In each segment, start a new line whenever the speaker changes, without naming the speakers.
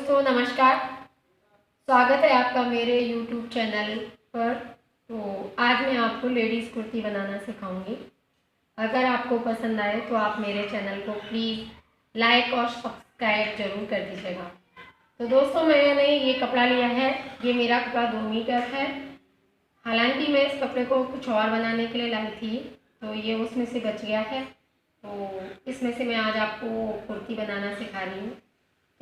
दोस्तों नमस्कार। स्वागत है आपका मेरे YouTube चैनल पर। तो आज मैं आपको लेडीज़ कुर्ती बनाना सिखाऊंगी। अगर आपको पसंद आए तो आप मेरे चैनल को प्लीज़ लाइक और सब्सक्राइब जरूर कर दीजिएगा। तो दोस्तों मैंने ये कपड़ा लिया है, ये मेरा कपड़ा 2 मीटर है। हालांकि मैं इस कपड़े को कुछ और बनाने के लिए लाई थी, तो ये उसमें से बच गया है। तो इसमें से मैं आज आपको कुर्ती बनाना सिखा रही हूँ।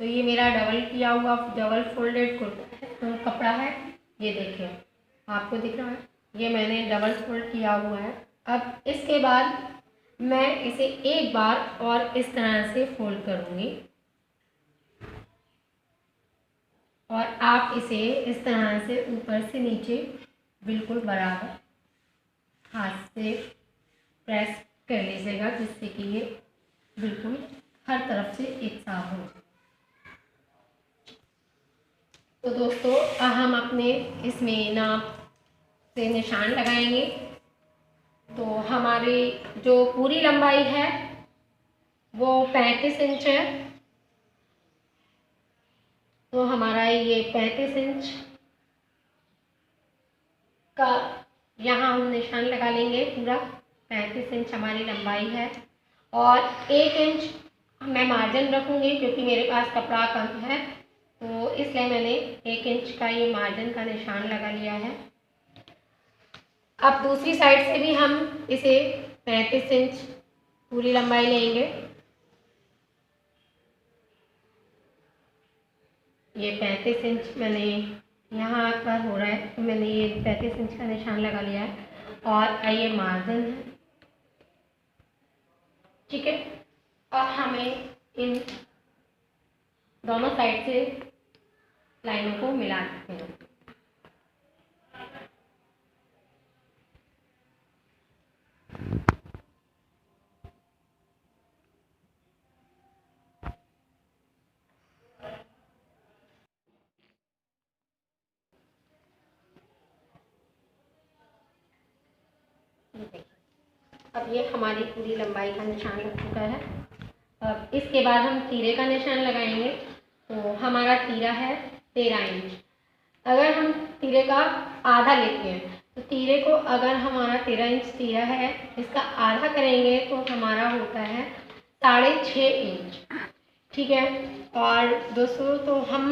तो ये मेरा डबल फोल्डेड कपड़ा है। ये देखिए, आपको दिख रहा है, ये मैंने डबल फोल्ड किया हुआ है। अब इसके बाद मैं इसे एक बार और इस तरह से फोल्ड करूँगी और आप इसे इस तरह से ऊपर से नीचे बिल्कुल बराबर हाथ से प्रेस कर लीजिएगा, जिससे कि ये बिल्कुल हर तरफ से एक साफ हो जाए। तो दोस्तों हम अपने इसमें नाप से निशान लगाएंगे। तो हमारी जो पूरी लंबाई है वो 35 इंच है। तो हमारा ये 35 इंच का यहाँ हम निशान लगा लेंगे। पूरा 35 इंच हमारी लंबाई है और 1 इंच मैं मार्जिन रखूँगी, क्योंकि मेरे पास कपड़ा कम है, तो इसलिए मैंने 1 इंच का ये मार्जिन का निशान लगा लिया है। अब दूसरी साइड से भी हम इसे 35 इंच पूरी लंबाई लेंगे। ये 35 इंच मैंने यहाँ पर हो रहा है, तो मैंने ये 35 इंच का निशान लगा लिया है और ये मार्जिन है, ठीक है। और हमें इन दोनों साइड से लाइनों को मिला देते हैं। अब ये हमारी पूरी लंबाई का निशान लग चुका है। अब इसके बाद हम तीरे का निशान लगाएंगे। तो हमारा तीरा है 13 इंच। अगर हम तीरे का आधा लेते हैं, तो तीरे को अगर हमारा 13 इंच तीरा है, इसका आधा करेंगे तो हमारा होता है 6.5 इंच, ठीक है। और दोस्तों तो हम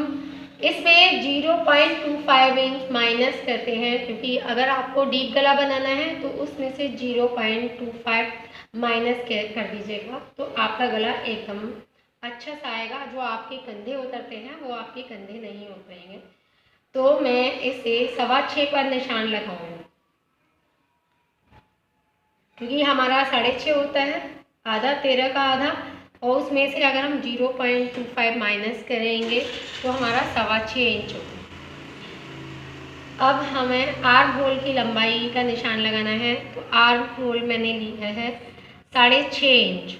इसमें 0.25 इंच माइनस करते हैं, क्योंकि अगर आपको डीप गला बनाना है तो उसमें से 0.25 माइनस कर दीजिएगा, तो आपका गला एकदम अच्छा सा आएगा। जो आपके कंधे उतरते हैं वो आपके कंधे नहीं उतरेंगे। तो मैं इसे 6.25 पर निशान लगाऊंगी, क्योंकि हमारा 6.5 होता है, आधा 13 का आधा, और उसमें से अगर हम 0.25 माइनस करेंगे तो हमारा 6.25 इंच होगा। अब हमें आर्म होल की लंबाई का निशान लगाना है। तो आर्म होल मैंने लिया है 6.5 इंच।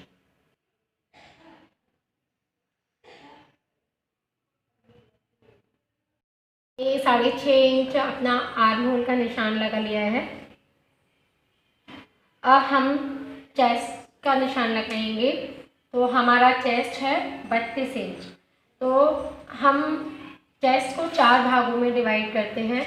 ये 6.5 इंच अपना आर्म होल का निशान लगा लिया है। अब हम चेस्ट का निशान लगाएंगे। तो हमारा चेस्ट है 32 इंच। तो हम चेस्ट को 4 भागों में डिवाइड करते हैं।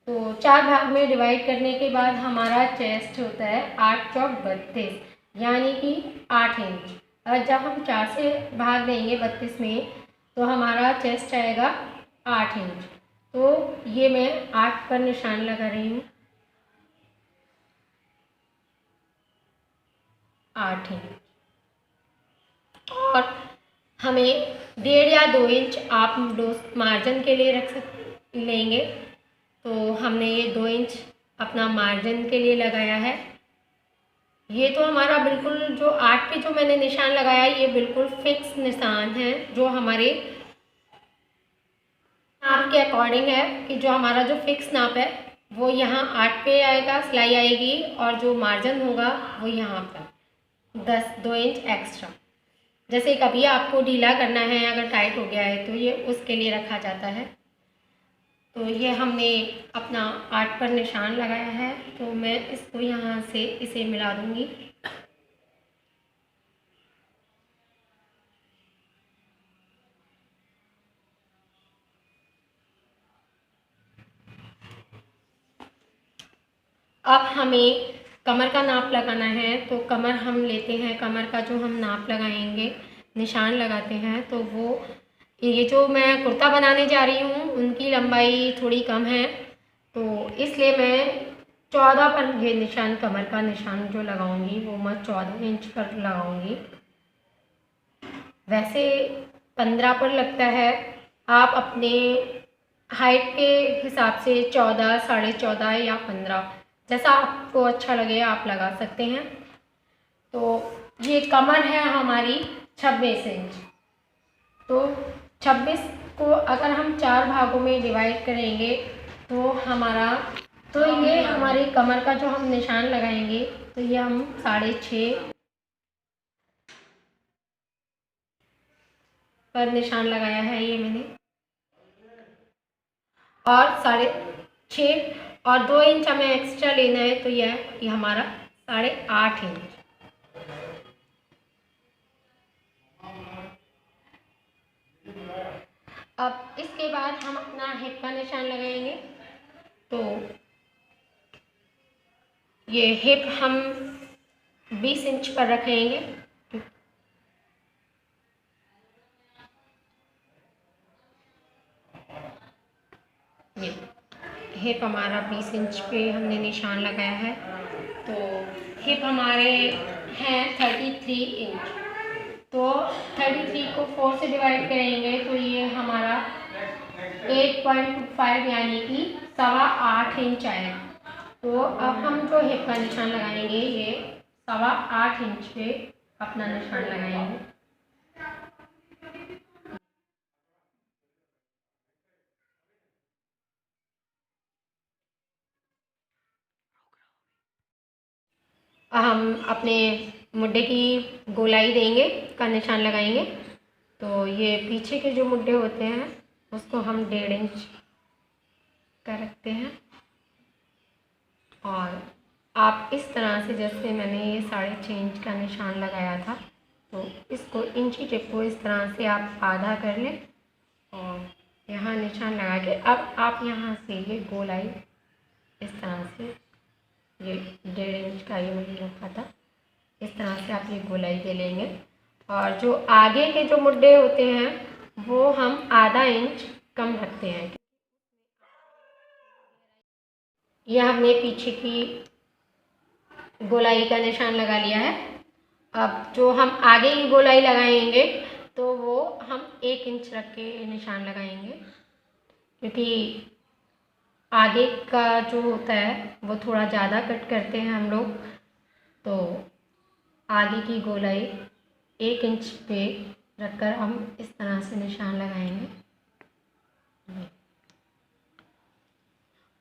तो 4 भाग में डिवाइड करने के बाद हमारा चेस्ट होता है 8 चौक 32, यानी कि 8 इंच। और जब हम 4 से भाग देंगे 32 में, तो हमारा चेस्ट आएगा 8 इंच। तो ये मैं 8 पर निशान लगा रही हूँ, 8 इंच। और हमें 1.5 या 2 इंच आप मार्जिन के लिए लेंगे। तो हमने ये 2 इंच अपना मार्जिन के लिए लगाया है। ये तो हमारा बिल्कुल जो 8 पे जो मैंने निशान लगाया है, ये बिल्कुल फिक्स निशान है, जो हमारे नाप के अकॉर्डिंग है, कि जो हमारा जो फिक्स नाप है वो यहाँ 8 पे आएगा, सिलाई आएगी, और जो मार्जिन होगा वो यहाँ पर 2 इंच एक्स्ट्रा। जैसे कभी आपको ढीला करना है, अगर टाइट हो गया है, तो ये उसके लिए रखा जाता है। तो ये हमने अपना 8 पर निशान लगाया है। तो मैं इसको यहाँ से इसे मिला दूँगी। अब हमें कमर का नाप लगाना है, तो कमर हम लेते हैं, कमर का जो हम नाप लगाएंगे, निशान लगाते हैं, तो वो ये जो मैं कुर्ता बनाने जा रही हूँ उनकी लंबाई थोड़ी कम है, तो इसलिए मैं 14 पर ये निशान, कमर का निशान जो लगाऊंगी वो मैं 14 इंच पर लगाऊंगी। वैसे 15 पर लगता है, आप अपने हाइट के हिसाब से 14, 14.5 या 15, जैसा आपको अच्छा लगे आप लगा सकते हैं। तो ये कमर है हमारी 26 इंच, तो 26 को अगर हम 4 भागों में डिवाइड करेंगे तो ये हमारी कमर का जो हम निशान लगाएंगे, तो ये हम 6.5 पर निशान लगाया है ये मैंने, और 6.5 और 2 इंच हमें एक्स्ट्रा लेना है, तो ये हमारा 8.5 इंच। अब इसके बाद हम अपना हिप का निशान लगाएंगे, तो ये हिप हम 20 इंच पर रखेंगे। ये हिप हमारा 20 इंच पे हमने निशान लगाया है, तो हिप हमारे हैं 33 इंच, तो 33 को 4 से डिवाइड करेंगे तो ये हमारा 8.5 यानी कि 8.25 इंच आएगा। तो अब हम जो हिप का निशान लगाएंगे ये 8.25 इंच पे अपना निशान लगाएंगे। हम अपने मुड्डे की गोलाई देंगे, का निशान लगाएंगे, तो ये पीछे के जो मुड्डे होते हैं उसको हम 1.5 इंच का रखते हैं, और आप इस तरह से, जैसे मैंने ये 6.5 इंच का निशान लगाया था, तो इसको इंची टेप को इस तरह से आप आधा कर लें और यहाँ निशान लगा के अब आप यहाँ से ये गोलाई इस तरह से, ये 1.5 इंच का ये मैंने रखा था, इस तरह से आप ये गोलाई दे लेंगे, और जो आगे के जो मुड्डे होते हैं वो हम आधा इंच कम रखते हैं। यह हमने पीछे की गोलाई का निशान लगा लिया है। अब जो हम आगे की गोलाई लगाएंगे तो वो हम 1 इंच रख के निशान लगाएंगे, क्योंकि आगे का जो होता है वो थोड़ा ज़्यादा कट करते हैं हम लोग, तो आगे की गोलाई 1 इंच पे रखकर हम इस तरह से निशान लगाएंगे,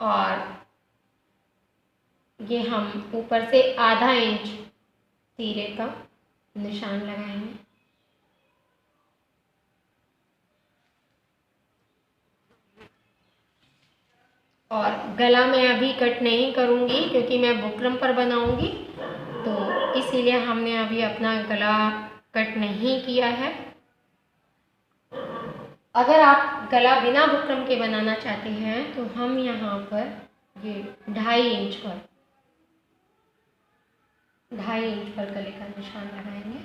और ये हम ऊपर से आधा इंच तीरे का निशान लगाएंगे। और गला मैं अभी कट नहीं करूँगी क्योंकि मैं बुकरम पर बनाऊँगी, तो इसीलिए हमने अभी अपना गला कट नहीं किया है। अगर आप गला बिना बुकरम के बनाना चाहते हैं तो हम यहाँ पर ये 2.5 इंच पर गले का निशान लगाएंगे,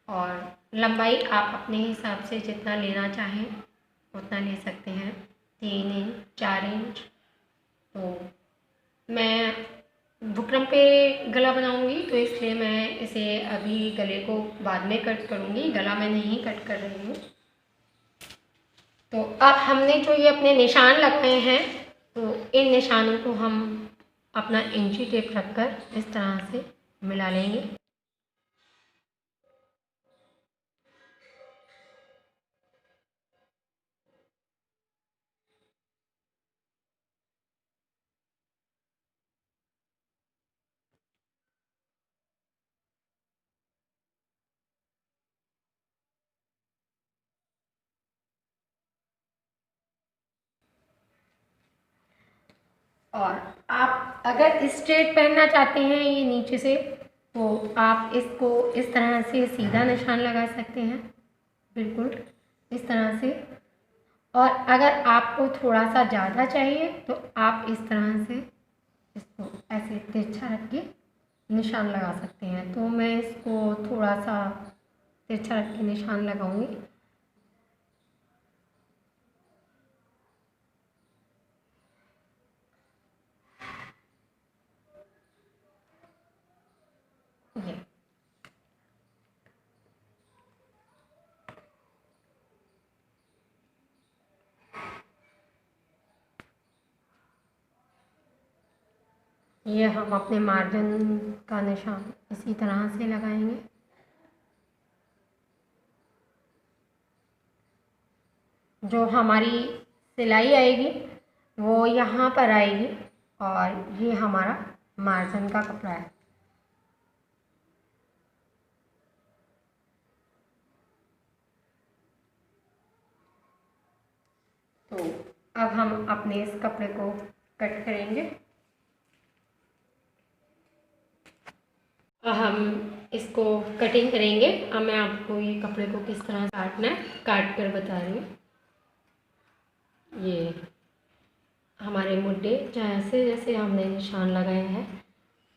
और लंबाई आप अपने हिसाब से जितना लेना चाहें उतना ले सकते हैं, 3 इंच, 4 इंच। तो मैं बुकरम पे गला बनाऊंगी तो इसलिए मैं इसे अभी गले को बाद में कट करूंगी, गला मैं नहीं कट कर रही हूँ। तो अब हमने जो ये अपने निशान लगाए हैं, तो इन निशानों को हम अपना इंची टेप रखकर इस तरह से मिला लेंगे। और आप अगर स्ट्रेट पहनना चाहते हैं ये नीचे से, तो आप इसको इस तरह से सीधा निशान लगा सकते हैं, बिल्कुल इस तरह से। और अगर आपको थोड़ा सा ज़्यादा चाहिए तो आप इस तरह से इसको ऐसे तिरछा रख के निशान लगा सकते हैं। तो मैं इसको थोड़ा सा तिरछा रख के निशान लगाऊंगी। ये हम अपने मार्जिन का निशान इसी तरह से लगाएंगे। जो हमारी सिलाई आएगी वो यहाँ पर आएगी और ये हमारा मार्जिन का कपड़ा है। तो अब हम अपने इस कपड़े को कट करेंगे। हम इसको कटिंग करेंगे। अब मैं आपको ये कपड़े को किस तरह काटना है काट कर बता रही हूँ। ये हमारे मुड्डे जैसे जैसे हमने निशान लगाया है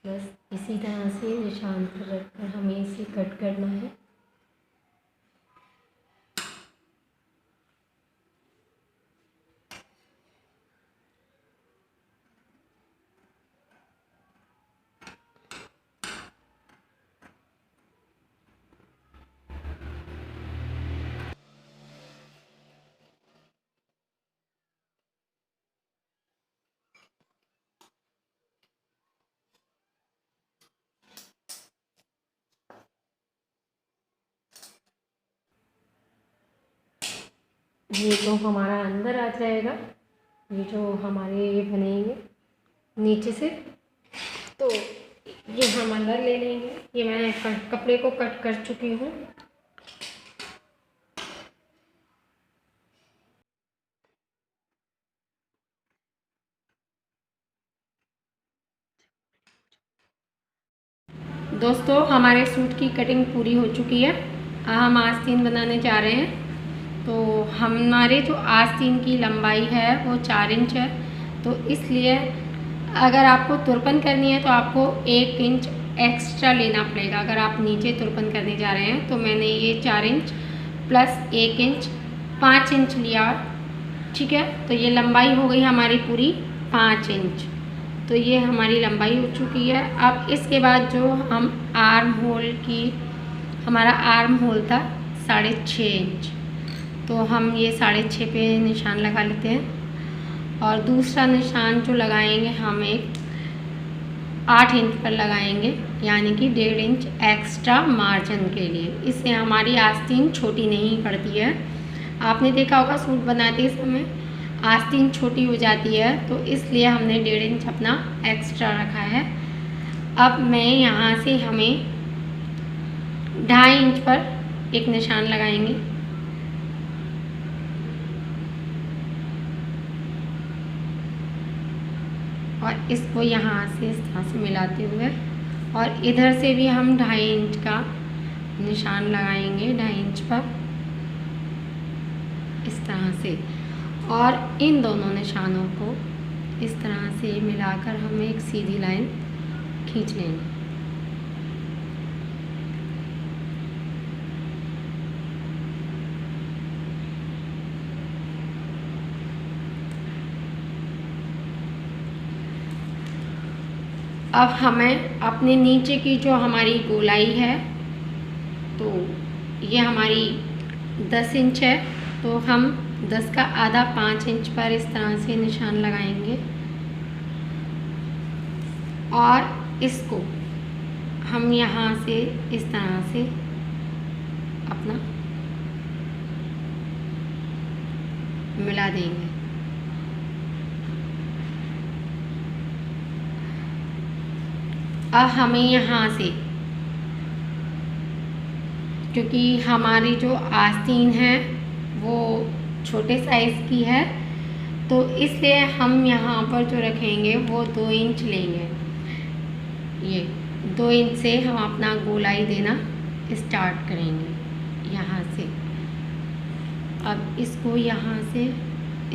बस इसी तरह से निशान पर रखकर हमें इसे कट करना है। ये तो हमारा अंदर आ जाएगा, ये जो हमारे ये बनेंगे नीचे से, तो ये हम अंदर ले लेंगे। ये मैं कपड़े को कट कर चुकी हूँ। दोस्तों हमारे सूट की कटिंग पूरी हो चुकी है। हम आस्तीन बनाने जा रहे हैं। तो हमारे जो आस्तीन की लंबाई है वो 4 इंच है। तो इसलिए अगर आपको तुरपन करनी है तो आपको 1 इंच एक्स्ट्रा लेना पड़ेगा। अगर आप नीचे तुरपन करने जा रहे हैं तो मैंने ये 4 इंच प्लस 1 इंच 5 इंच लिया, ठीक है। तो ये लंबाई हो गई हमारी पूरी 5 इंच। तो ये हमारी लंबाई हो चुकी है। अब इसके बाद जो हम आर्म होल की, हमारा आर्म होल था 6.5 इंच, तो हम ये 6.5 पे निशान लगा लेते हैं। और दूसरा निशान जो लगाएंगे हम एक 8 इंच पर लगाएंगे, यानी कि 1.5 इंच एक्स्ट्रा मार्जिन के लिए। इससे हमारी आस्तीन छोटी नहीं पड़ती है। आपने देखा होगा सूट बनाते समय आस्तीन छोटी हो जाती है, तो इसलिए हमने 1.5 इंच अपना एक्स्ट्रा रखा है। अब मैं यहाँ से हमें 2.5 इंच पर एक निशान लगाएंगे। और इसको यहाँ से इस तरह से मिलाते हुए और इधर से भी हम 2.5 इंच का निशान लगाएंगे, 2.5 इंच पर इस तरह से। और इन दोनों निशानों को इस तरह से मिलाकर हम एक सीधी लाइन खींच लेंगे। अब हमें अपने नीचे की जो हमारी गोलाई है, तो ये हमारी 10 इंच है, तो हम 10 का आधा 5 इंच पर इस तरह से निशान लगाएंगे। और इसको हम यहाँ से इस तरह से अपना मिला देंगे। अब हमें यहाँ से, क्योंकि हमारी जो आस्तीन है वो छोटे साइज़ की है, तो इसलिए हम यहाँ पर जो रखेंगे वो 2 इंच लेंगे। ये 2 इंच से हम अपना गोलाई देना स्टार्ट करेंगे यहाँ से। अब इसको यहाँ से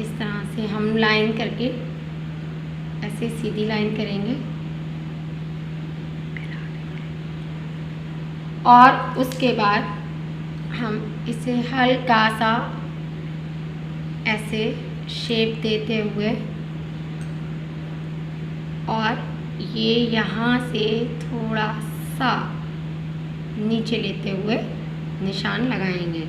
इस तरह से हम लाइन करके ऐसे सीधी लाइन करेंगे और उसके बाद हम इसे हल्का सा ऐसे शेप देते हुए और ये यहाँ से थोड़ा सा नीचे लेते हुए निशान लगाएंगे।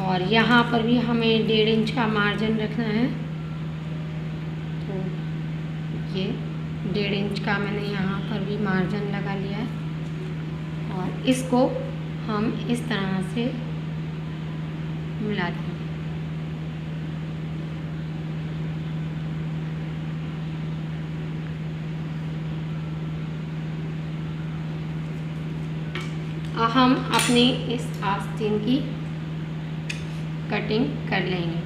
और यहाँ पर भी हमें 1.5 इंच का मार्जिन रखना है। तो ये 1.5 इंच का मैंने यहाँ पर भी मार्जिन लगा लिया है और इसको हम इस तरह से मिला देंगे। हम अपनी इस आस्तीन की कटिंग कर लेंगे।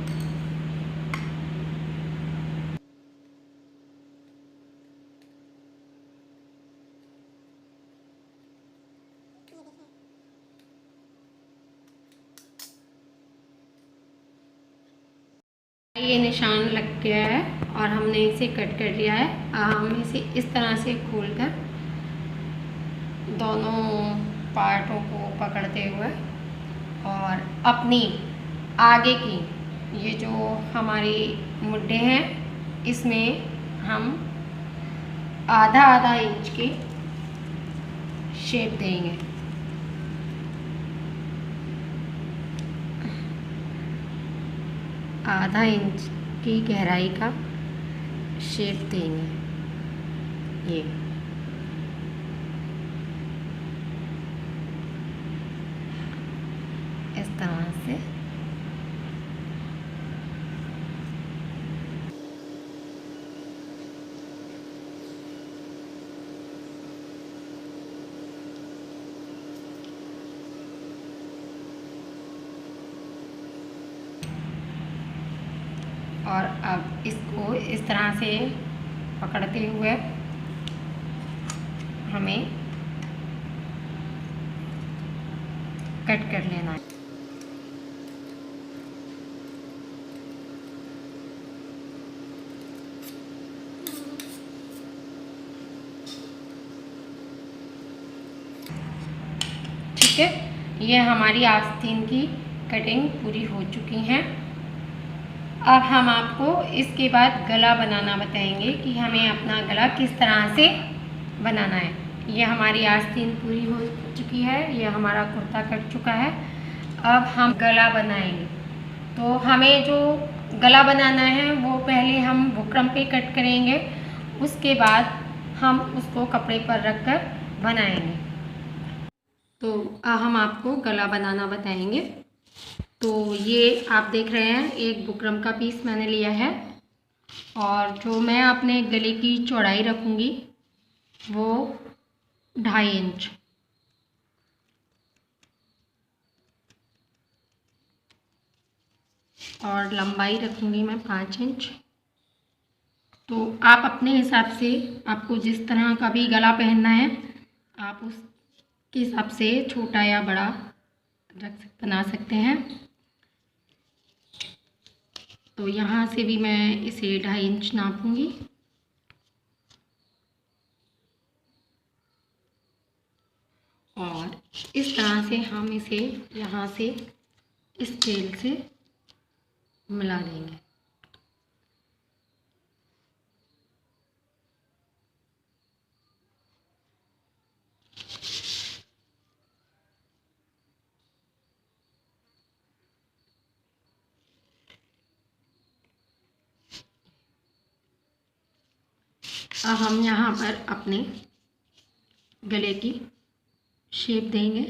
ये निशान लग गया है और हमने इसे कट कर लिया है। हम इसे इस तरह से खोलकर दोनों पार्टों को पकड़ते हुए और अपनी आगे की ये जो हमारी मुड्ढे हैं इसमें हम आधा इंच की शेप देंगे। आधा इंच की गहराई का शेप देंगे। ये इस तरह से और अब इसको इस तरह से पकड़ते हुए हमें कट कर लेना है। ठीक है, ये हमारी आस्तीन की कटिंग पूरी हो चुकी हैं। अब हम आपको इसके बाद गला बनाना बताएंगे कि हमें अपना गला किस तरह से बनाना है। ये हमारी आस्तीन पूरी हो चुकी है, ये हमारा कुर्ता कट चुका है। अब हम गला बनाएंगे। तो हमें जो गला बनाना है वो पहले हम बुकरम पे कट करेंगे, उसके बाद हम उसको कपड़े पर रख कर बनाएंगे। तो हम आपको गला बनाना बताएंगे। तो ये आप देख रहे हैं एक बुकरम का पीस मैंने लिया है और जो मैं अपने गले की चौड़ाई रखूँगी वो 2.5 इंच और लंबाई रखूँगी मैं 5 इंच। तो आप अपने हिसाब से, आपको जिस तरह का भी गला पहनना है आप उसके हिसाब से छोटा या बड़ा बना सकते हैं। तो यहाँ से भी मैं इसे 2.5 इंच नापूंगी और इस तरह से हम इसे यहाँ से इस तेल से मिला देंगे। अब हम यहाँ पर अपने गले की शेप देंगे,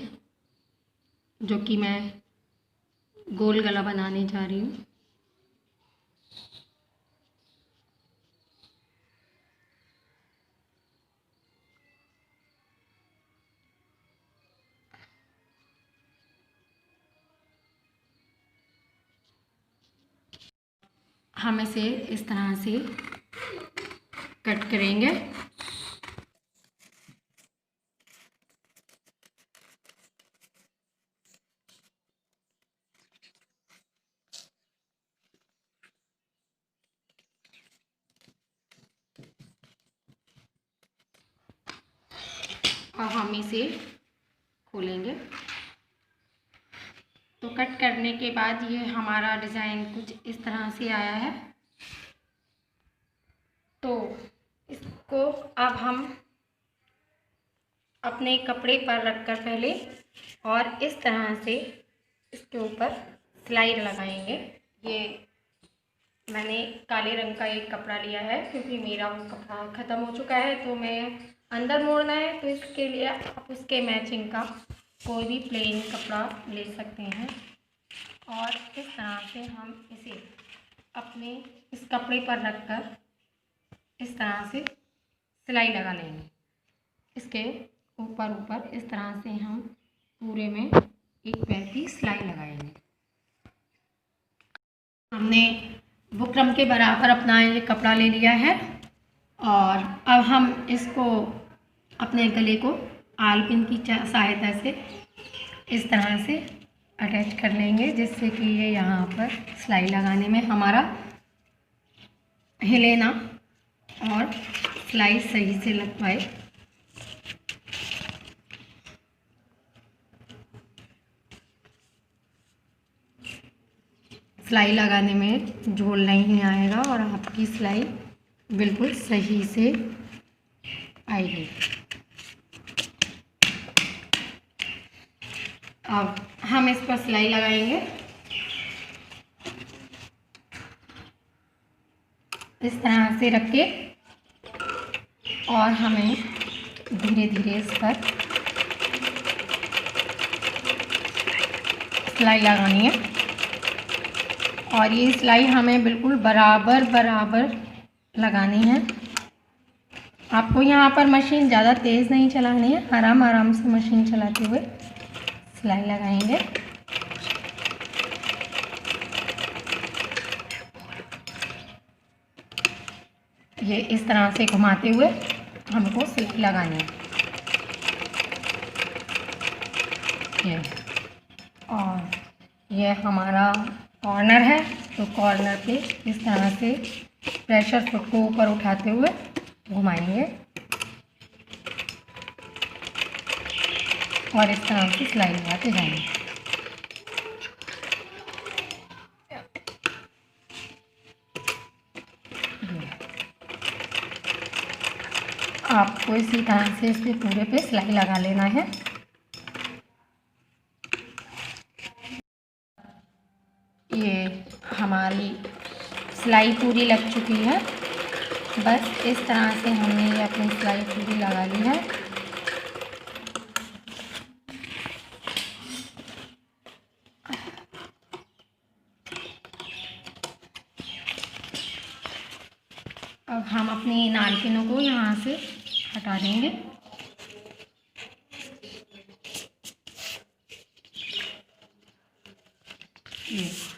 जो कि मैं गोल गला बनाने जा रही हूँ। हम इसे इस तरह से कट करेंगे। अब हम इसे खोलेंगे। तो कट करने के बाद ये हमारा डिज़ाइन कुछ इस तरह से आया है। तो इसको अब हम अपने कपड़े पर रखकर पहले और इस तरह से इसके ऊपर सिलाई लगाएंगे। ये मैंने काले रंग का एक कपड़ा लिया है क्योंकि मेरा वो कपड़ा ख़त्म हो चुका है, तो मैं अंदर मोड़ना है, तो इसके लिए आप उसके मैचिंग का कोई भी प्लेन कपड़ा ले सकते हैं। और इस तरह से हम इसे अपने इस कपड़े पर रखकर इस तरह से सिलाई लगा लेंगे। इसके ऊपर इस तरह से हम पूरे में एक पैर की सिलाई लगाएंगे। हमने बुकरम के बराबर अपना ये कपड़ा ले लिया है और अब हम इसको अपने गले को आल पिन की सहायता से इस तरह से अटैच कर लेंगे, जिससे कि ये यहाँ पर सिलाई लगाने में हमारा हिले ना और सिलाई सही से लग पाए। सिलाई लगाने में झोल नहीं आएगा और आपकी सिलाई बिल्कुल सही से आएगी। अब हम इस पर सिलाई लगाएंगे। इस तरह से रख के और हमें धीरे धीरे इस पर सिलाई लगानी है और ये सिलाई हमें बिल्कुल बराबर लगानी है। आपको यहाँ पर मशीन ज़्यादा तेज़ नहीं चलानी है, आराम से मशीन चलाते हुए सिलाई लगाएंगे। ये इस तरह से घुमाते हुए हमको सिलाई लगानी है। ये और ये हमारा कॉर्नर है, तो कॉर्नर पे इस तरह से प्रेशर फुट को ऊपर उठाते हुए घुमाएंगे और इस तरह से सिलाई लगाते जाएंगे। आपको इसी तरह से इसके पूरे पे सिलाई लगा लेना है। ये हमारी सिलाई पूरी लग चुकी है। बस इस तरह से हमने ये अपनी सिलाई पूरी लगा ली है। अब हम अपनी नालकिनों को यहाँ से हटा देंगे।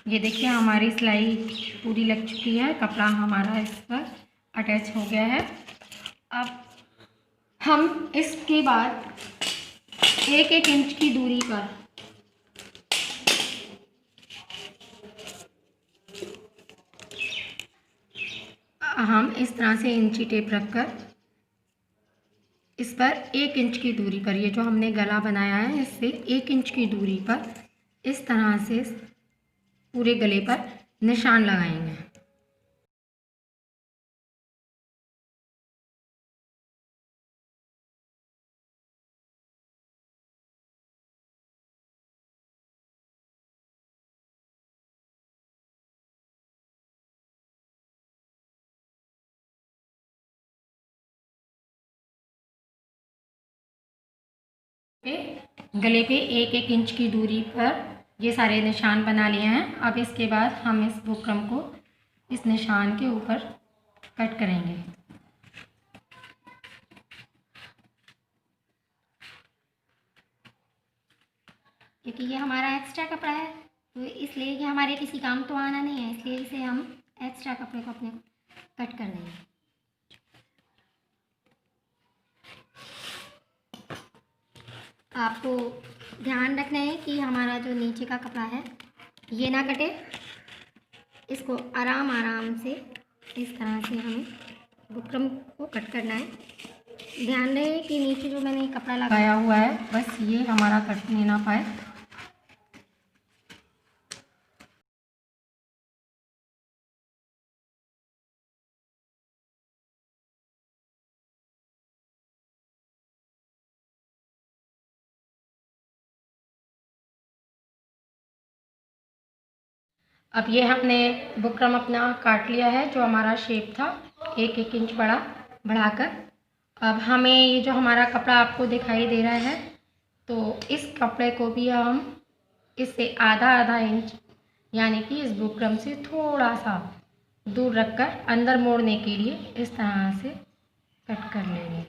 ये देखिए हमारी सिलाई पूरी लग चुकी है, कपड़ा हमारा इस पर अटैच हो गया है। अब हम इसके बाद 1-1 इंच की दूरी पर हम इस तरह से इंची टेप रखकर इस पर 1 इंच की दूरी पर, ये जो हमने गला बनाया है इससे 1 इंच की दूरी पर इस तरह से पूरे गले पर निशान लगाएंगे। गले पे 1-1 इंच की दूरी पर ये सारे निशान बना लिए हैं। अब इसके बाद हम इस बुकरम को इस निशान के ऊपर कट करेंगे। क्योंकि ये हमारा एक्स्ट्रा कपड़ा है, तो इसलिए ये हमारे किसी काम तो आना नहीं है, इसलिए इसे हम एक्स्ट्रा कपड़े को अपने कट कर देंगे। आपको ध्यान रखना है कि हमारा जो नीचे का कपड़ा है ये ना कटे। इसको आराम से इस तरह से हमें बुकरम को कट करना है। ध्यान रहे कि नीचे जो मैंने कपड़ा लगाया हुआ है बस ये हमारा कटने ना पाए। अब ये हमने बुकरम अपना काट लिया है जो हमारा शेप था, 1-1 इंच बढ़ाकर। अब हमें ये जो हमारा कपड़ा आपको दिखाई दे रहा है तो इस कपड़े को भी हम इससे आधा इंच यानी कि इस बुकरम से थोड़ा सा दूर रखकर अंदर मोड़ने के लिए इस तरह से कट कर लेंगे।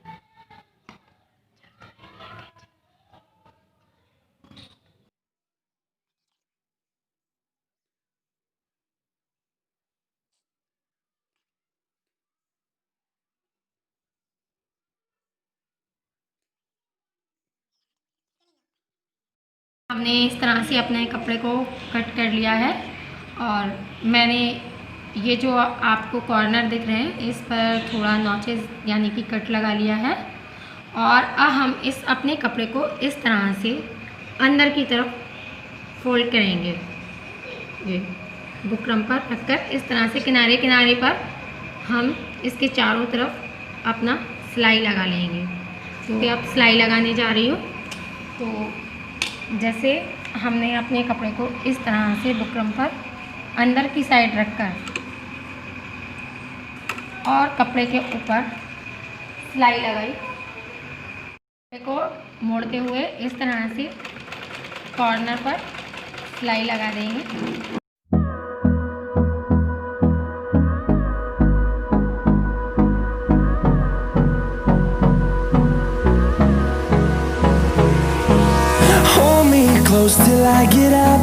हमने इस तरह से अपने कपड़े को कट कर लिया है और मैंने ये जो आपको कॉर्नर दिख रहे हैं इस पर थोड़ा नॉचेस यानी कि कट लगा लिया है। और अब हम इस अपने कपड़े को इस तरह से अंदर की तरफ फोल्ड करेंगे। ये बुकरम पर रखकर इस तरह से किनारे किनारे पर हम इसके चारों तरफ अपना सिलाई लगा लेंगे। तो अब सिलाई लगाने जा रही हूँ। तो जैसे हमने अपने कपड़े को इस तरह से बुकरम पर अंदर की साइड रखकर और कपड़े के ऊपर सिलाई लगाई, कपड़े को मोड़ते हुए इस तरह से कॉर्नर पर सिलाई लगा देंगे।
Close till I get up.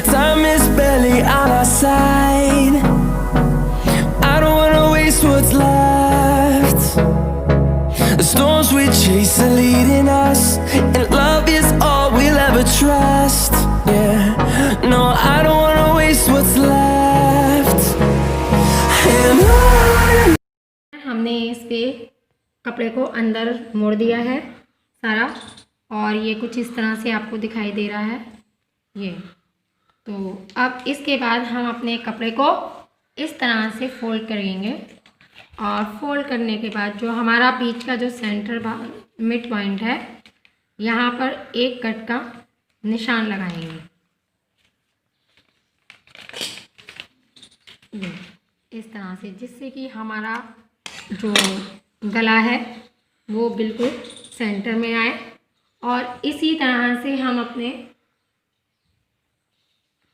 Time is barely on our side. I don't wanna waste what's left. The storms we chase are leading us, and love is all we'll ever trust. Yeah, no, I don't wanna waste what's left. And on.
हमने इस पे कपड़े को अंदर मोड़ दिया है सारा और ये कुछ इस तरह से आपको दिखाई दे रहा है ये। तो अब इसके बाद हम अपने कपड़े को इस तरह से फोल्ड करेंगे और फोल्ड करने के बाद जो हमारा बीच का जो सेंटर मिड पॉइंट है यहाँ पर एक कट का निशान लगाएंगे। ये इस तरह से, जिससे कि हमारा जो गला है वो बिल्कुल सेंटर में आए। और इसी तरह से हम अपने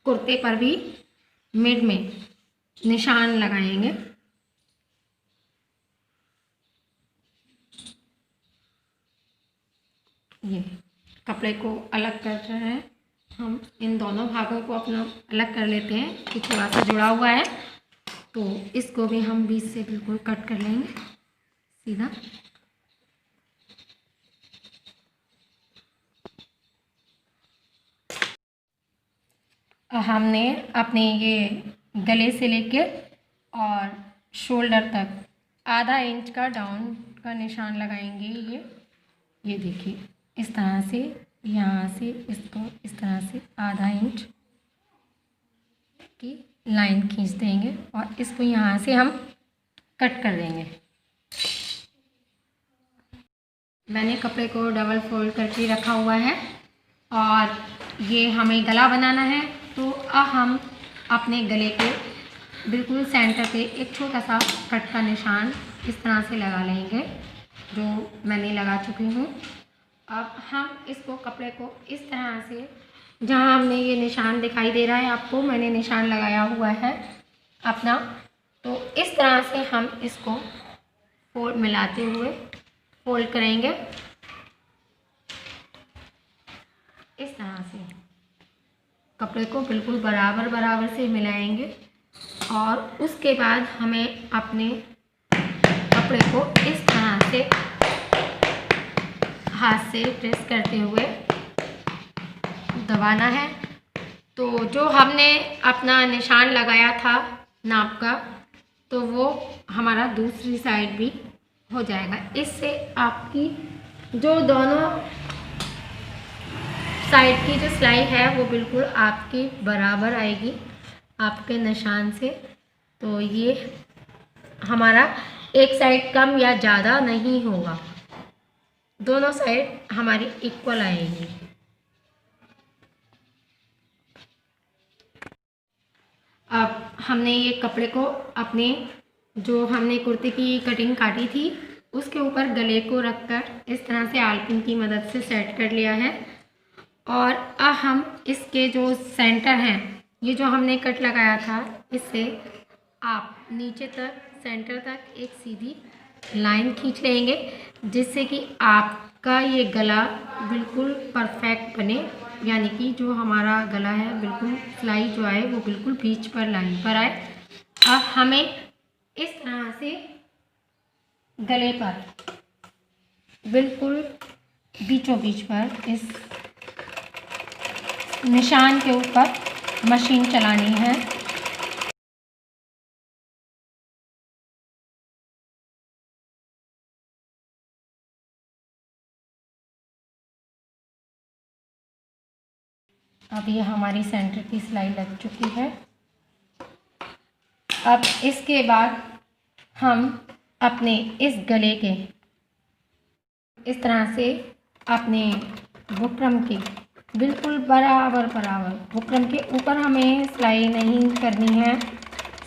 कुर्ते पर भी मिड में निशान लगाएंगे। ये कपड़े को अलग कर रहे हैं हम, इन दोनों भागों को अपना अलग कर लेते हैं कि थोड़ा सा जुड़ा हुआ है। तो इसको भी हम बीच से बिल्कुल कट कर लेंगे सीधा। हमने अपने ये गले से लेके और शोल्डर तक आधा इंच का डाउन का निशान लगाएंगे। ये देखिए इस तरह से, यहाँ से इसको इस तरह से आधा इंच की लाइन खींच देंगे और इसको यहाँ से हम कट कर देंगे। मैंने कपड़े को डबल फोल्ड करके रखा हुआ है और ये हमें गला बनाना है। तो अब हम अपने गले के बिल्कुल सेंटर पे एक छोटा सा कट का निशान इस तरह से लगा लेंगे जो मैंने लगा चुकी हूँ। अब हम इसको कपड़े को इस तरह से, जहाँ हमने ये निशान दिखाई दे रहा है आपको, मैंने निशान लगाया हुआ है अपना, तो इस तरह से हम इसको फोल्ड मिलाते हुए फोल्ड करेंगे इस तरह से। कपड़े को बिल्कुल बराबर से मिलाएंगे और उसके बाद हमें अपने कपड़े को इस तरह से हाथ से प्रेस करते हुए दबाना है। तो जो हमने अपना निशान लगाया था नाप का, तो वो हमारा दूसरी साइड भी हो जाएगा। इससे आपकी जो दोनों साइड की जो सिलाई है वो बिल्कुल आपकी बराबर आएगी आपके निशान से। तो ये हमारा एक साइड कम या ज़्यादा नहीं होगा, दोनों साइड हमारी इक्वल आएगी। अब हमने ये कपड़े को अपने जो हमने कुर्ते की कटिंग काटी थी उसके ऊपर गले को रखकर इस तरह से आल्पिन की मदद से सेट कर लिया है। और अब हम इसके जो सेंटर हैं, ये जो हमने कट लगाया था, इससे आप नीचे तक सेंटर तक एक सीधी लाइन खींच लेंगे, जिससे कि आपका ये गला बिल्कुल परफेक्ट बने, यानी कि जो हमारा गला है बिल्कुल सिलाई जो आए वो बिल्कुल बीच पर लाइन पर आए। अब हमें इस तरह से गले पर बिल्कुल बीचों बीच पर इस निशान के ऊपर मशीन चलानी है। अब ये हमारी सेंटर की सिलाई लग चुकी है। अब इसके बाद हम अपने इस गले के इस तरह से अपने बुकरम के बिल्कुल बराबर बुकरम के ऊपर हमें सिलाई नहीं करनी है,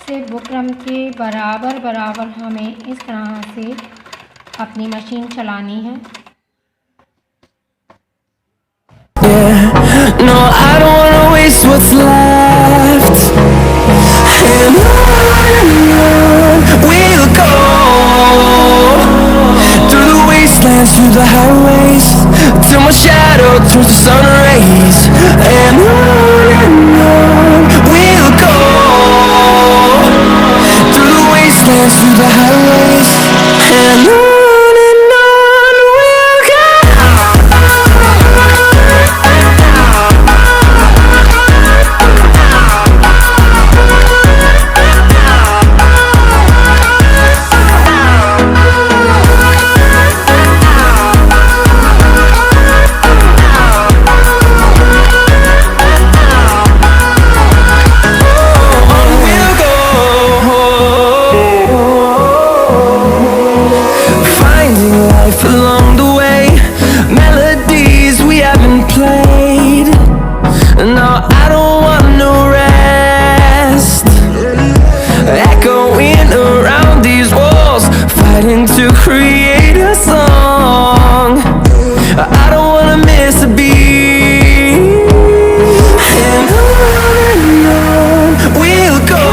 सिर्फ बुकरम के बराबर हमें इस तरह से अपनी मशीन चलानी है।
No, I don't wanna waste what's left. And on we'll go, through the wastelands, through the highways, till my shadow turns to sun rays. And on we'll go, through the wastelands, through the highways, and on we'll go. Along the way, melodies we haven't played. No, I don't want no rest. Echoing around these walls, fighting to create a song. I don't wanna miss a beat. And on we'll go,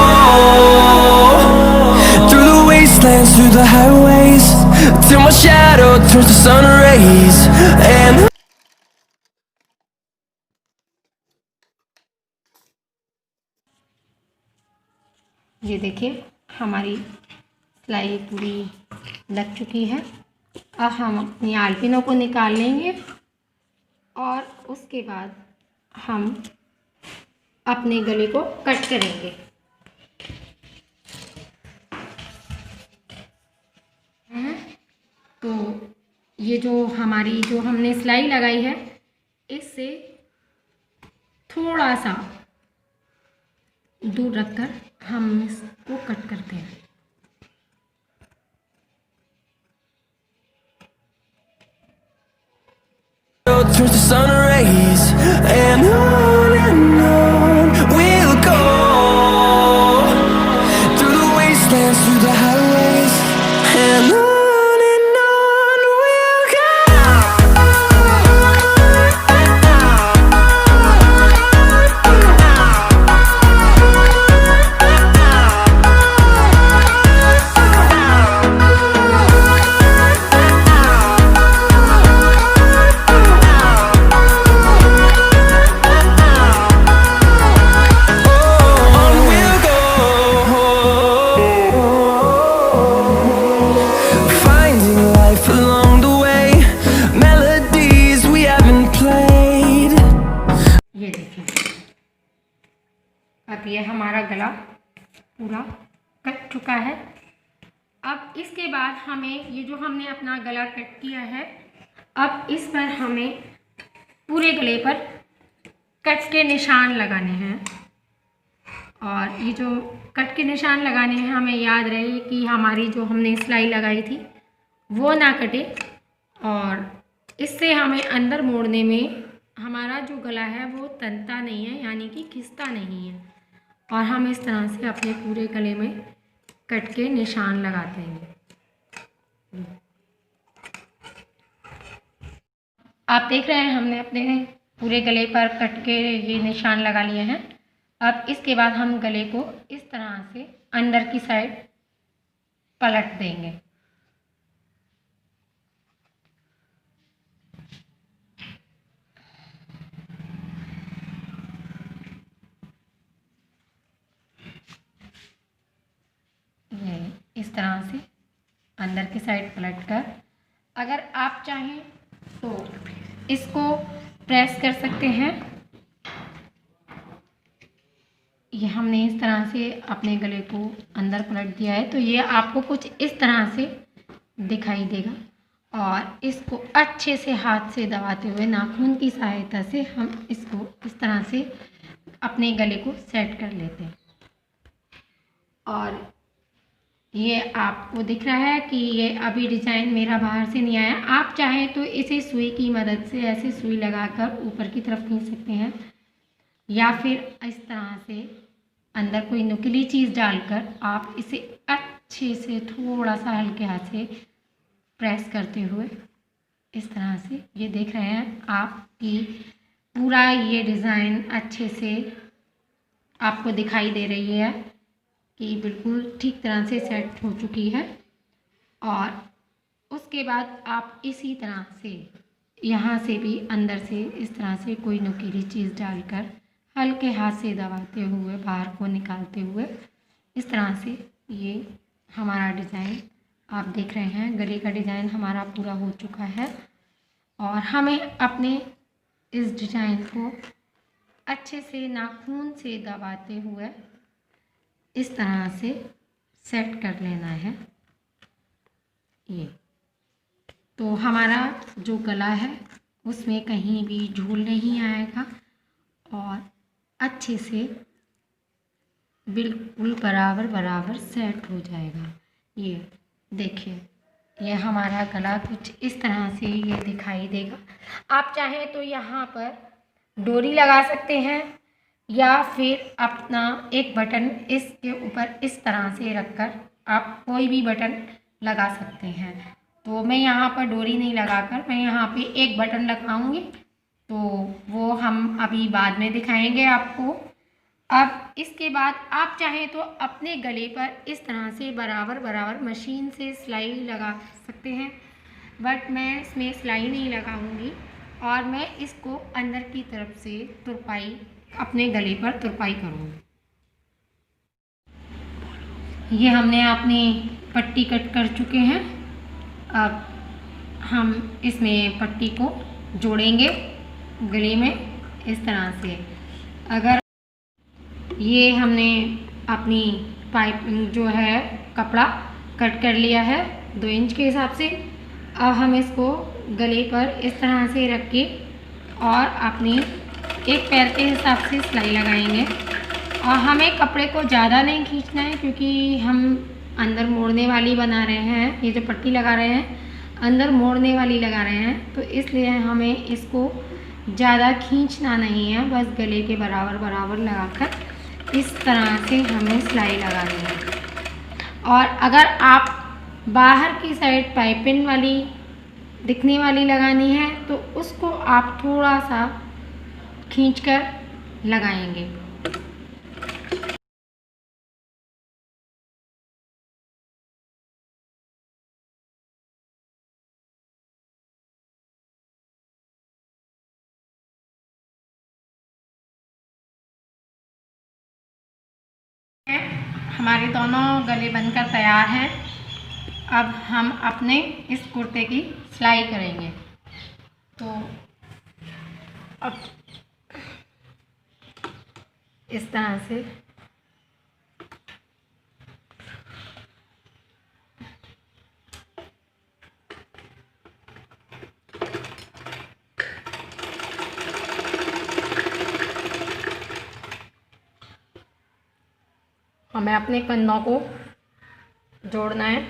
through the wastelands, through the highways, till my shadow turns to sun rays. And
ये देखिए हमारी सिलाई पूरी लग चुकी है। अब हम अपनी आल्पिनों को निकाल लेंगे और उसके बाद हम अपने गले को कट करेंगे। तो ये जो हमारी जो हमने सिलाई लगाई है, इससे थोड़ा सा दूर रखकर हम इसको कट करते हैं।
turns to sun rays. And on we'll go, through the wastelands, through the highways, and on we'll go.
अब ये हमारा गला पूरा कट चुका है। अब इसके बाद हमें ये जो हमने अपना गला कट किया है, अब इस पर हमें पूरे गले पर कट के निशान लगाने हैं। और ये जो कट के निशान लगाने हैं, हमें याद रहे कि हमारी जो हमने सिलाई लगाई थी वो ना कटे, और इससे हमें अंदर मोड़ने में हमारा जो गला है वो तनता नहीं है, यानी कि खिंचता नहीं है। और हम इस तरह से अपने पूरे गले में कट के निशान लगाते हैं। आप देख रहे हैं हमने अपने पूरे गले पर कट के ये निशान लगा लिए हैं। अब इसके बाद हम गले को इस तरह से अंदर की साइड पलट देंगे। ये इस तरह से अंदर की साइड पलटकर, अगर आप चाहें तो इसको प्रेस कर सकते हैं। ये हमने इस तरह से अपने गले को अंदर पलट दिया है, तो ये आपको कुछ इस तरह से दिखाई देगा। और इसको अच्छे से हाथ से दबाते हुए नाखून की सहायता से हम इसको इस तरह से अपने गले को सेट कर लेते हैं। और ये आपको दिख रहा है कि ये अभी डिज़ाइन मेरा बाहर से नहीं आया। आप चाहें तो इसे सुई की मदद से ऐसे सुई लगाकर ऊपर की तरफ खींच सकते हैं, या फिर इस तरह से अंदर कोई नुकीली चीज़ डालकर आप इसे अच्छे से थोड़ा सा हल्के हाथ से प्रेस करते हुए इस तरह से, ये देख रहे हैं आप कि पूरा ये डिज़ाइन अच्छे से आपको दिखाई दे रही है कि बिल्कुल ठीक तरह से सेट हो चुकी है। और उसके बाद आप इसी तरह से यहाँ से भी अंदर से इस तरह से कोई नुकीली चीज़ डालकर हल्के हाथ से दबाते हुए बाहर को निकालते हुए इस तरह से ये हमारा डिज़ाइन आप देख रहे हैं। गले का डिज़ाइन हमारा पूरा हो चुका है और हमें अपने इस डिज़ाइन को अच्छे से नाखून से दबाते हुए इस तरह से सेट कर लेना है। ये तो हमारा जो गला है उसमें कहीं भी झूल नहीं आएगा और अच्छे से बिल्कुल बराबर बराबर सेट हो जाएगा। ये देखिए, ये हमारा गला कुछ इस तरह से ये दिखाई देगा। आप चाहें तो यहाँ पर डोरी लगा सकते हैं या फिर अपना एक बटन इसके ऊपर इस तरह से रखकर आप कोई भी बटन लगा सकते हैं। तो मैं यहाँ पर डोरी नहीं लगाकर मैं यहाँ पे एक बटन लगाऊंगी, तो वो हम अभी बाद में दिखाएंगे आपको। अब इसके बाद आप चाहें तो अपने गले पर इस तरह से बराबर बराबर मशीन से सिलाई लगा सकते हैं, बट मैं इसमें सिलाई नहीं लगाऊंगी और मैं इसको अंदर की तरफ से तुरपाई अपने गले पर तुरपाई करूँगी। ये हमने अपनी पट्टी कट कर चुके हैं। अब हम इसमें पट्टी को जोड़ेंगे गले में इस तरह से। अगर ये हमने अपनी पाइपिंग जो है कपड़ा कट कर लिया है 2 इंच के हिसाब से, अब हम इसको गले पर इस तरह से रख के और अपनी एक पैर के हिसाब से सिलाई लगाएंगे। और हमें कपड़े को ज़्यादा नहीं खींचना है क्योंकि हम अंदर मोड़ने वाली बना रहे हैं। ये जो पट्टी लगा रहे हैं अंदर मोड़ने वाली लगा रहे हैं, तो इसलिए हमें इसको ज़्यादा खींचना नहीं है, बस गले के बराबर बराबर लगाकर इस तरह से हमें सिलाई लगानी है। और अगर आप बाहर की साइड पाइपिंग वाली दिखने वाली लगानी है तो उसको आप थोड़ा सा खींचकर लगाएंगे। हमारे दोनों गले बनकर तैयार हैं। अब हम अपने इस कुर्ते की सिलाई करेंगे। तो अब इस तरह से हमें अपने कंधों को जोड़ना है।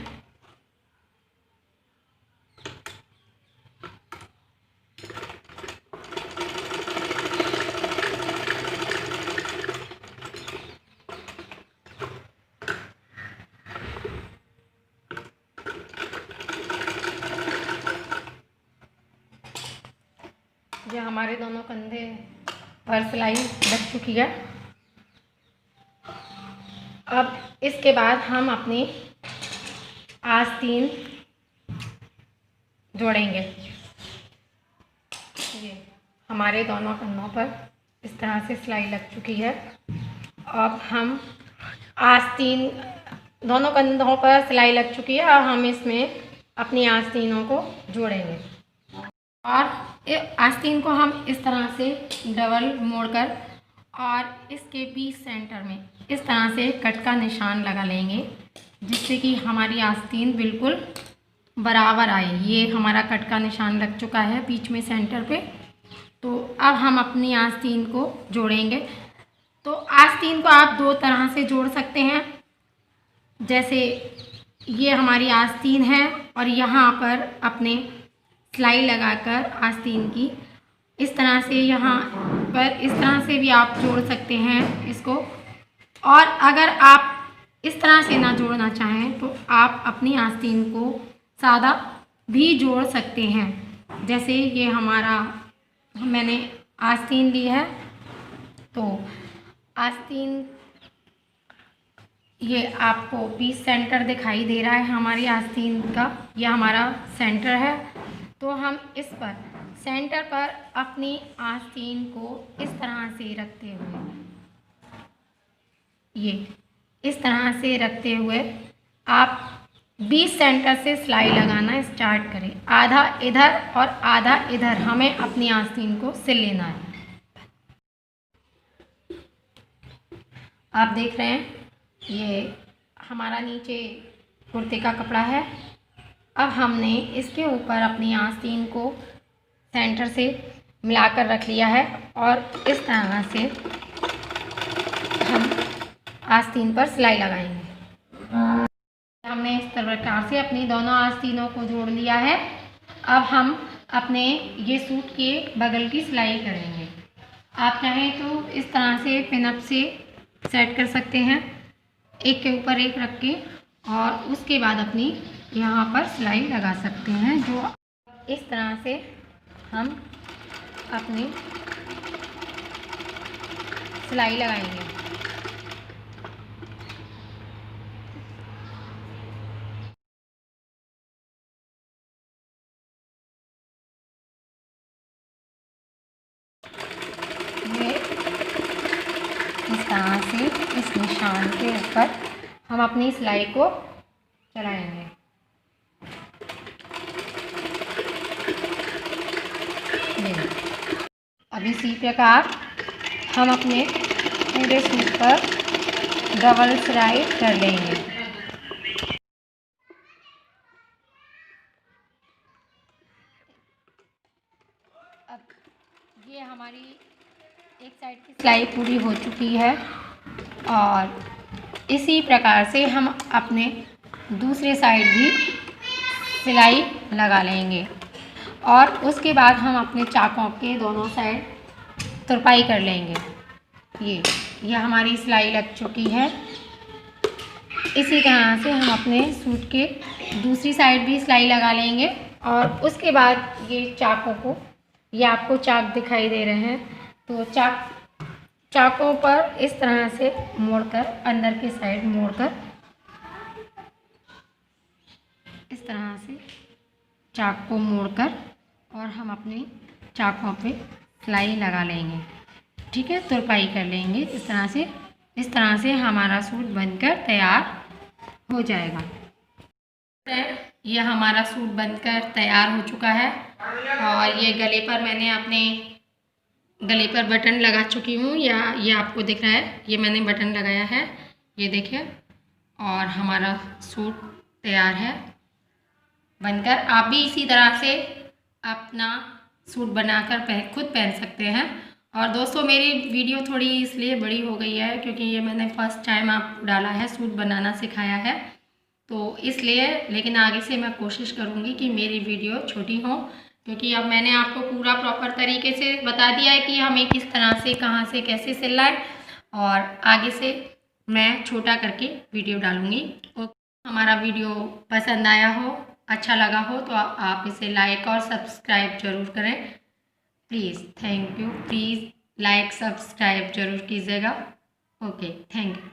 ये हमारे दोनों कंधे पर सिलाई लग चुकी है। अब इसके बाद हम अपनी आस्तीन जोड़ेंगे। ये हमारे दोनों कंधों पर इस तरह से सिलाई लग चुकी है। अब हम आस्तीन, दोनों कंधों पर सिलाई लग चुकी है। अब हम इसमें अपनी आस्तीनों को जोड़ेंगे और आस्तीन को हम इस तरह से डबल मोड़कर और इसके बीच सेंटर में इस तरह से कट का निशान लगा लेंगे, जिससे कि हमारी आस्तीन बिल्कुल बराबर आए। ये हमारा कट का निशान लग चुका है बीच में सेंटर पे। तो अब हम अपनी आस्तीन को जोड़ेंगे। तो आस्तीन को आप दो तरह से जोड़ सकते हैं। जैसे ये हमारी आस्तीन है और यहाँ पर अपने सिलाई लगाकर आस्तीन की इस तरह से यहाँ पर इस तरह से भी आप जोड़ सकते हैं इसको। और अगर आप इस तरह से ना जोड़ना चाहें तो आप अपनी आस्तीन को सादा भी जोड़ सकते हैं। जैसे ये हमारा मैंने आस्तीन ली है, तो आस्तीन ये आपको बीच सेंटर दिखाई दे रहा है हमारी आस्तीन का, यह हमारा सेंटर है। तो हम इस पर सेंटर पर अपनी आस्तीन को इस तरह से रखते हुए, ये इस तरह से रखते हुए आप बीच सेंटर से सिलाई लगाना स्टार्ट करें। आधा इधर और आधा इधर हमें अपनी आस्तीन को सिल लेना है। आप देख रहे हैं ये हमारा नीचे कुर्ते का कपड़ा है। अब हमने इसके ऊपर अपनी आस्तीन को सेंटर से मिलाकर रख लिया है और इस तरह से हम आस्तीन पर सिलाई लगाएंगे। हमने इस प्रकार से अपनी दोनों आस्तीनों को जोड़ लिया है। अब हम अपने ये सूट के बगल की सिलाई करेंगे। आप चाहें तो इस तरह से पिनअप से सेट कर सकते हैं, एक के ऊपर एक रख के, और उसके बाद अपनी यहाँ पर सिलाई लगा सकते हैं। जो इस तरह से हम अपनी सिलाई लगाएंगे। ये इस तरह से इस निशान के ऊपर हम अपनी सिलाई को चलाएंगे। अब इसी प्रकार हम अपने पूरे सूट पर डबल सिलाई कर लेंगे। अब ये हमारी एक साइड की सिलाई पूरी हो चुकी है और इसी प्रकार से हम अपने दूसरे साइड भी सिलाई लगा लेंगे और उसके बाद हम अपने चाकों के दोनों साइड तुरपाई कर लेंगे। ये हमारी सिलाई लग चुकी है। इसी तरह से हम अपने सूट के दूसरी साइड भी सिलाई लगा लेंगे और उसके बाद ये चाकों को, ये आपको चाक दिखाई दे रहे हैं, तो चाकों पर इस तरह से मोड़कर, अंदर की साइड मोड़कर इस तरह से चाक को मोड़कर और हम अपने चाकों पे सिलाई लगा लेंगे। ठीक है, तुरपाई कर लेंगे इस तरह से हमारा सूट बनकर तैयार हो जाएगा। यह हमारा सूट बनकर तैयार हो चुका है और ये गले पर मैंने अपने गले पर बटन लगा चुकी हूँ। ये आपको दिख रहा है, ये मैंने बटन लगाया है, ये देखिए। और हमारा सूट तैयार है बनकर। आप भी इसी तरह से अपना सूट बनाकर खुद पहन सकते हैं और दोस्तों मेरी वीडियो थोड़ी इसलिए बड़ी हो गई है क्योंकि ये मैंने फर्स्ट टाइम आपको डाला है, सूट बनाना सिखाया है, तो इसलिए। लेकिन आगे से मैं कोशिश करूँगी कि मेरी वीडियो छोटी हो, क्योंकि अब मैंने आपको पूरा प्रॉपर तरीके से बता दिया है कि हमें किस तरह से, कहाँ से, कैसे सिलना है, और आगे से मैं छोटा करके वीडियो डालूँगी। हमारा वीडियो पसंद आया हो, अच्छा लगा हो तो आप इसे लाइक और सब्सक्राइब जरूर करें please. Thank you. Please like subscribe जरूर कीजिएगा। Okay, thank you.